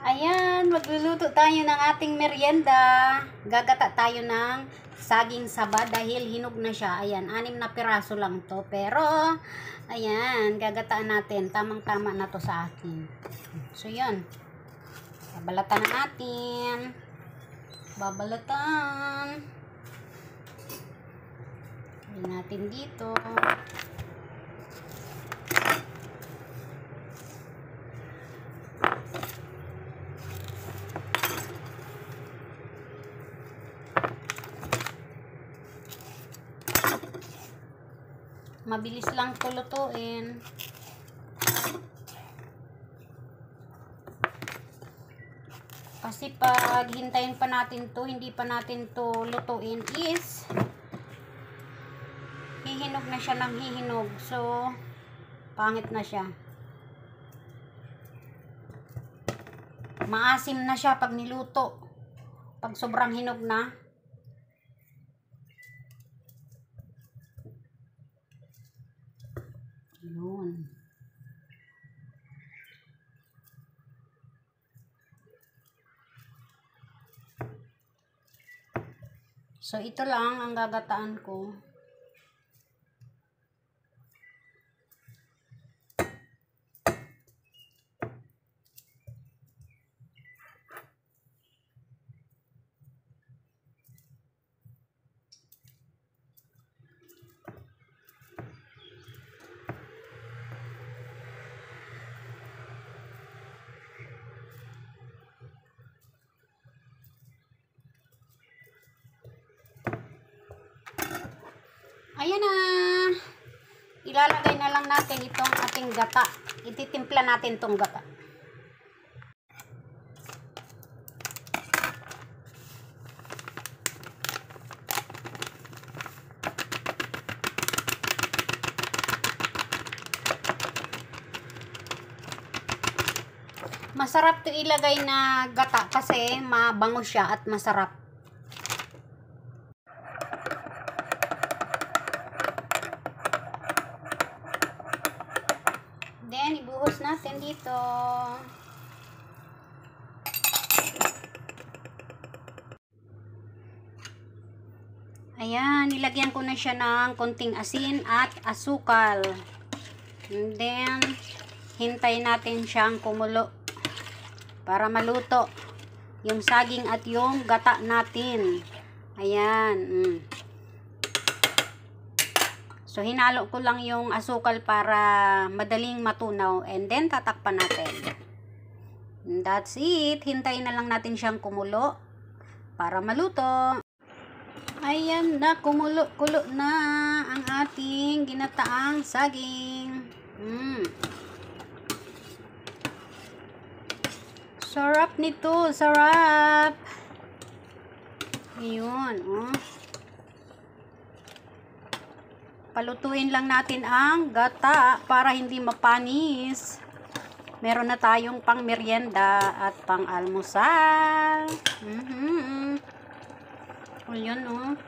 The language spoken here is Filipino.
Ayan, magluluto tayo ng ating merienda. Gagata tayo ng saging saba dahil hinog na siya. Ayan, 6 na piraso lang to. Pero, ayan, gagataan natin. Tamang-tama na to sa akin. So, yun. Babalatan natin. Babalatan. Lagyan natin dito. Mabilis lang to lutuin. Kasi pag hintayin pa natin to, hindi pa natin to lutuin is hihinog na siya ng hihinog. So, pangit na siya. Maasim na siya pag niluto. Pag sobrang hinog na. Yun. So, ito lang ang gagataan ko. Ayan na. Ilalagay na lang natin itong ating gata. Ititimpla natin itong gata. Masarap to ilagay na gata kasi mabango siya at masarap. Then, ibuhos natin dito. Ayan, nilagyan ko na siya ng konting asin at asukal. And then, hintayin natin siyang kumulo para maluto yung saging at yung gata natin. Ayan. So, hinalo ko lang yung asukal para madaling matunaw. And then, tatakpan natin. And that's it. Hintayin na lang natin siyang kumulo para maluto. Ayan na, kumulo-kulo na ang ating ginataang saging. Sarap nito. Sarap. Ayun, oh. Palutuin lang natin ang gata para hindi mapanis. Meron na tayong pang merienda at pang almusal. Yun, oh.